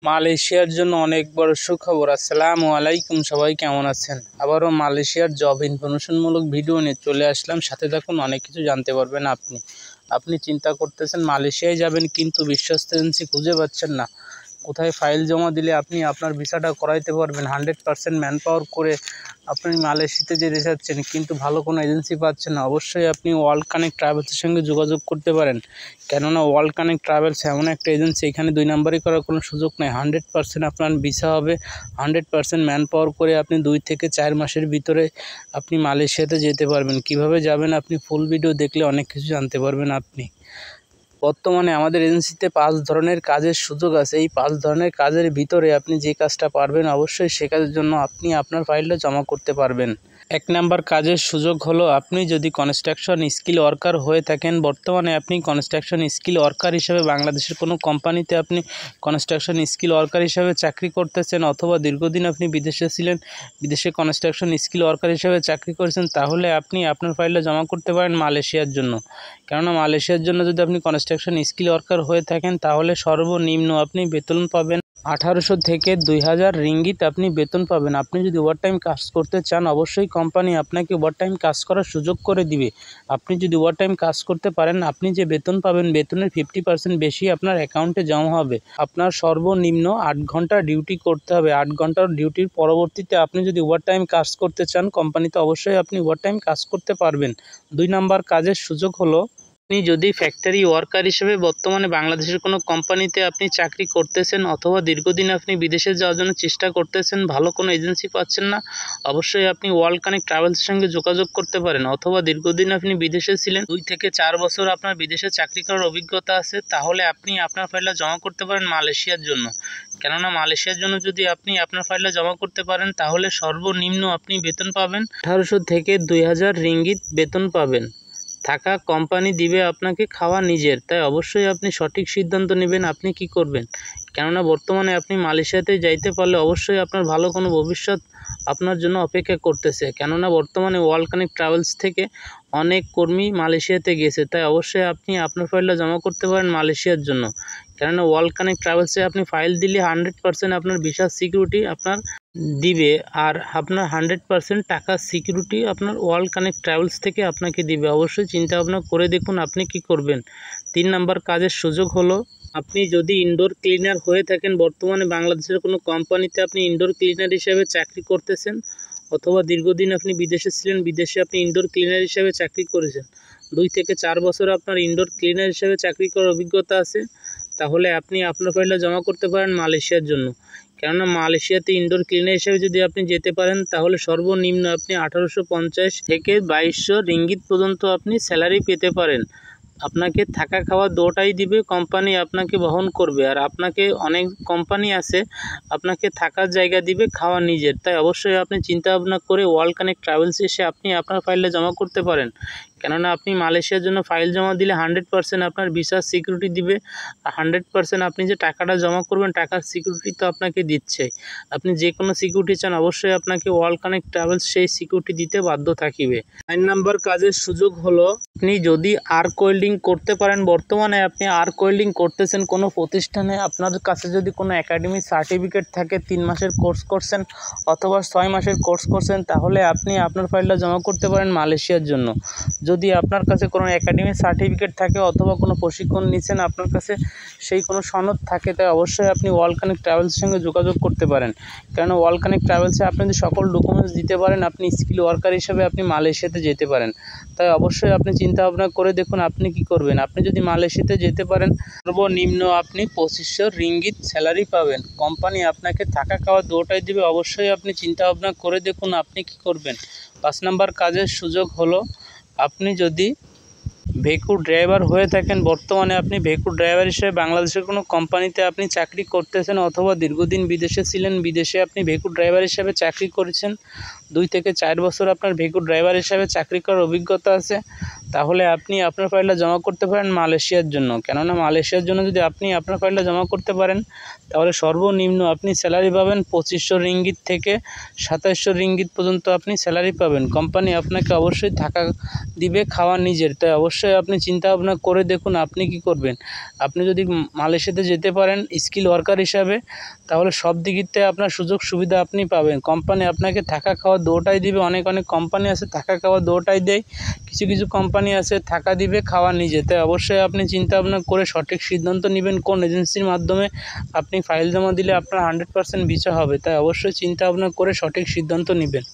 মালয়েশিয়ার জন্য অনেক বড় সুখবর। আসসালামু আলাইকুম, সবাই কেমন আছেন? আবারও মালয়েশিয়ার জব ইনফরমেশনমূলক ভিডিও নিয়ে চলে আসলাম। সাথে থাকুন, অনেক কিছু জানতে পারবেন। আপনি চিন্তা করতেছেন মালয়েশিয়ায় যাবেন, কিন্তু বিশ্বস্ত এজেন্সি খুঁজে পাচ্ছেন না। কোথায় ফাইল জমা দিলে আপনি আপনার ভিসাটা করাইতে পারবেন। 100% ম্যান পাওয়ার করে আপনি মালয়েশিয়াতে যেতে চাচ্ছেন, কিন্তু ভালো কোনো এজেন্সি পাচ্ছেন না। অবশ্যই আপনি ওয়ার্ল্ড কানেক্ট ট্রাভেলসের সঙ্গে যোগাযোগ করতে পারেন, কেননা ওয়ার্ল্ড কানেক্ট ট্রাভেলস এমন একটা এজেন্সি, এখানে 2 নাম্বারই করার কোনো সুযোগ নেই। 100% আপনার ভিসা হবে। 100% ম্যান পাওয়ার করে আপনি 2 থেকে 4 মাসের ভিতরে আপনি মালয়েশিয়াতে যেতে পারবেন। কিভাবে যাবেন আপনি ফুল ভিডিও দেখলে অনেক কিছু জানতে পারবেন। বর্তমানে আমাদের এজেন্সিতে 5 ধরনের কাজের সুযোগ আছে। এই 5 ধরনের কাজের ভিতরে আপনি যে কাজটা পারবেন, অবশ্যই সে কাজের জন্য আপনি আপনার ফাইলটা জমা করতে পারবেন। 1 নাম্বার কাজের সুযোগ হলো, আপনি যদি কনস্ট্রাকশন স্কিল ওয়ার্কার হয়ে থাকেন, বর্তমানে আপনি কনস্ট্রাকশন স্কিল ওয়ার্কার হিসেবে বাংলাদেশের কোনো কোম্পানিতে আপনি কনস্ট্রাকশন স্কিল ওয়ার্কার হিসেবে চাকরি করতেছেন, অথবা দীর্ঘদিন আপনি বিদেশে ছিলেন, বিদেশে কনস্ট্রাকশন স্কিল ওয়ার্কার হিসেবে চাকরি করেছেন, তাহলে আপনি আপনার ফাইলটা জমা করতে পারেন মালয়েশিয়ার জন্য। কেননা মালয়েশিয়ার জন্য যদি আপনি কনস্ট্রাকশন স্কিল ওয়ার্কার হয়ে থাকেন, তাহলে সর্বনিম্ন আপনি বেতন পাবেন 1800 থেকে 2000 রিঙ্গিত আপনি বেতন পাবেন। আপনি যদি ওভারটাইম কাজ করতে চান, অবশ্যই কোম্পানি আপনাকে ওভারটাইম কাজ করার সুযোগ করে দিবে। আপনি যদি ওভারটাইম কাজ করতে পারেন, আপনি যে বেতন পাবেন, বেতনের 50% বেশি আপনার অ্যাকাউন্টে জমা হবে। আপনার সর্বনিম্ন 8 ঘন্টা ডিউটি করতে হবে। 8 ঘন্টার ডিউটির পরবর্তীতে আপনি যদি ওভারটাইম কাজ করতে চান কোম্পানিতে, অবশ্যই আপনি ওভারটাইম কাজ করতে পারবেন। 2 নাম্বার কাজের সুযোগ হলো, আপনি যদি ফ্যাক্টরি ওয়ার্কার হিসেবে বর্তমানে বাংলাদেশের কোনো কোম্পানিতে আপনি চাকরি করতেছেন, অথবা দীর্ঘদিন আপনি বিদেশে যাওয়ার জন্য চেষ্টা করতেছেন, ভালো কোনো এজেন্সি পাচ্ছেন না, অবশ্যই আপনি ওয়ার্ল্ড কানেক্ট ট্রাভেলসের সঙ্গে যোগাযোগ করতে পারেন। অথবা দীর্ঘদিন আপনি বিদেশে ছিলেন, 2 থেকে 4 বছর আপনার বিদেশে চাকরি করার অভিজ্ঞতা আছে, তাহলে আপনি আপনার ফাইলটা জমা করতে পারেন মালয়েশিয়ার জন্য। কেননা মালয়েশিয়ার জন্য যদি আপনি আপনার ফাইলটা জমা করতে পারেন, তাহলে সর্বনিম্ন আপনি বেতন পাবেন 1800 থেকে 2000 রিঙ্গিত বেতন পাবেন। থাকা কোম্পানি দিবে আপনাকে, খাওয়া নিজের। তাই অবশ্যই আপনি সঠিক সিদ্ধান্ত নেবেন আপনি কি করবেন। কেননা বর্তমানে আপনি মালয়েশিয়াতে যাইতে পারলে অবশ্যই আপনার ভালো কোনো ভবিষ্যৎ আপনার জন্য অপেক্ষা করতেছে। কেননা বর্তমানে ওয়ার্ল্ড কানেক্ট ট্রাভেলস থেকে অনেক কর্মী মালয়েশিয়াতে গেছে। তাই অবশ্যই আপনি আপনার ফাইলটা জমা করতে পারেন মালয়েশিয়ার জন্য। কেননা ওয়ার্ল্ড কানেক্ট ট্রাভেলসে আপনি ফাইল দিলে 100% আপনার ভিসা সিকিউরিটি আপনার দিবে, আর আপনার 100% টাকার সিকিউরিটি আপনার ওয়ার্ল্ড কানেক্ট ট্রাভেলস থেকে আপনাকে দিবে। অবশ্যই চিন্তা ভাবনা করে দেখুন আপনি কি করবেন। 3 নাম্বার কাজের সুযোগ হলো, আপনি যদি ইনডোর ক্লিনার হয়ে থাকেন, বর্তমানে বাংলাদেশের কোনো কোম্পানিতে আপনি ইনডোর ক্লিনার হিসেবে চাকরি করতেছেন, অথবা দীর্ঘদিন আপনি বিদেশে ছিলেন, বিদেশে আপনি ইনডোর ক্লিনার হিসেবে চাকরি করেছেন, 2 থেকে 4 বছর আপনার ইনডোর ক্লিনার হিসেবে চাকরি করার অভিজ্ঞতা আছে, তাহলে আপনি আপনার ফাইলটা জমা করতে পারেন মালয়েশিয়ার জন্য। কেননা মালয়েশিয়াতে ইনডোর ক্লিনার হিসেবে যদি আপনি যেতে পারেন, তাহলে সর্বনিম্ন আপনি 1850 থেকে 2200 রিঙ্গিত পর্যন্ত আপনি স্যালারি পেতে পারেন। আপনাকে থাকা খাওয়া দুটোটাই দিবে, কোম্পানি আপনাকে বহন করবে। আর আপনাকে অনেক কোম্পানি আছে আপনাকে থাকার জায়গা দিবে, খাওয়া নিজের। তাই অবশ্যই আপনি চিন্তা ভাবনা করে ওয়ার্ল্ড কানেক্ট ট্রাভেলস এসে আপনি আপনার ফাইলটা জমা করতে পারেন। কেননা আপনি মালয়েশিয়ার জন্য ফাইল জমা দিলে 100% আপনার ভিসার সিকিউরিটি দিবে। আর 100% আপনি যে টাকাটা জমা করবেন, টাকার সিকিউরিটি তো আপনাকে দিচ্ছে। আপনি যে কোনো সিকিউরিটি চান, অবশ্যই আপনাকে ওয়ার্ল্ড কানেক্ট ট্রাভেলস সেই সিকিউরিটি দিতে বাধ্য থাকিবে। 9 নাম্বার কাজের সুযোগ হলো, আপনি যদি আর্ক ওয়েল্ডিং করতে পারেন, বর্তমানে আপনি আর্ক ওয়েল্ডিং করতেছেন কোনো প্রতিষ্ঠানে, আপনার কাছে যদি কোনো একাডেমিক সার্টিফিকেট থাকে, 3 মাসের কোর্স করছেন অথবা 6 মাসের কোর্স করছেন, তাহলে আপনি আপনার ফাইলটা জমা করতে পারেন মালয়েশিয়ার জন্য। যদি আপনার কাছে কোনো একাডেমিক সার্টিফিকেট থাকে অথবা কোনো প্রশিক্ষণ নিচ্ছেন, আপনার কাছে সেই কোনো সনদ থাকে, তাই অবশ্যই আপনি ওয়ার্ল্ড কানেক্ট ট্রাভেলসের সঙ্গে যোগাযোগ করতে পারেন। কারণ ওয়ার্ল্ড কানেক্ট ট্রাভেলসে আপনি যদি সকল ডকুমেন্টস দিতে পারেন, আপনি স্কিল ওয়ার্কার হিসেবে আপনি মালয়েশিয়াতে যেতে পারেন। তাই অবশ্যই আপনি চিন্তা ভাবনা করে দেখুন আপনি কি করবেন। আপনি যদি মালয়েশিয়াতে যেতে পারেন, সর্বনিম্ন আপনি 2500 রিঙ্গিত স্যালারি পাবেন। কোম্পানি আপনাকে থাকা খাওয়া দুটোটাই দিবে। অবশ্যই আপনি চিন্তা ভাবনা করে দেখুন আপনি কি করবেন। 5 নাম্বার কাজের সুযোগ হলো, আপনি যদি ভেহিকল ড্রাইভার হয়ে থাকেন, বর্তমানে আপনি ভেহিকল ড্রাইভার হিসেবে বাংলাদেশের কোনো কোম্পানিতে আপনি চাকরি করতেছেন, অথবা দীর্ঘদিন বিদেশে ছিলেন, বিদেশে আপনি ভেহিকল ড্রাইভার হিসেবে চাকরি করেছেন, 2 থেকে 4 বছর আপনার ভেহিকল ড্রাইভার হিসেবে চাকরি করার অভিজ্ঞতা আছে, তাহলে আপনি আপনার ফাইলটা জমা করতে পারেন মালয়েশিয়ার জন্য। কেননা মালয়েশিয়ার জন্য যদি আপনি আপনার ফাইলটা জমা করতে পারেন, তাহলে সর্বনিম্ন আপনি স্যালারি পাবেন 2500 রিঙ্গিত থেকে 2700 রিঙ্গিত পর্যন্ত আপনি স্যালারি পাবেন। কোম্পানি আপনাকে অবশ্যই থাকা দিবে, খাওয়া নিজের। তাই অবশ্যই আপনি চিন্তা ভাবনা করে দেখুন আপনি কি করবেন। আপনি যদি মালয়েশিয়াতে যেতে পারেন স্কিল ওয়ার্কার হিসাবে, তাহলে সব দিকতে আপনার সুযোগ সুবিধা আপনি পাবেন। কোম্পানি আপনাকে থাকা খাওয়া দুটোটাই দিবে। অনেক কোম্পানি আছে থাকা খাওয়া দুটোটাই দেয়, কিছু কিছু কোম্পানি আছে থাকা দিবে, খাওয়া নিজে। তাই অবশ্যই আপনি চিন্তা ভাবনা করে সঠিক সিদ্ধান্ত নেবেন কোন এজেন্সির মাধ্যমে আপনি ফাইল জমা দিলে আপনার 100% ভিসা হবে। তাই অবশ্যই চিন্তা ভাবনা করে সঠিক সিদ্ধান্ত নেবেন।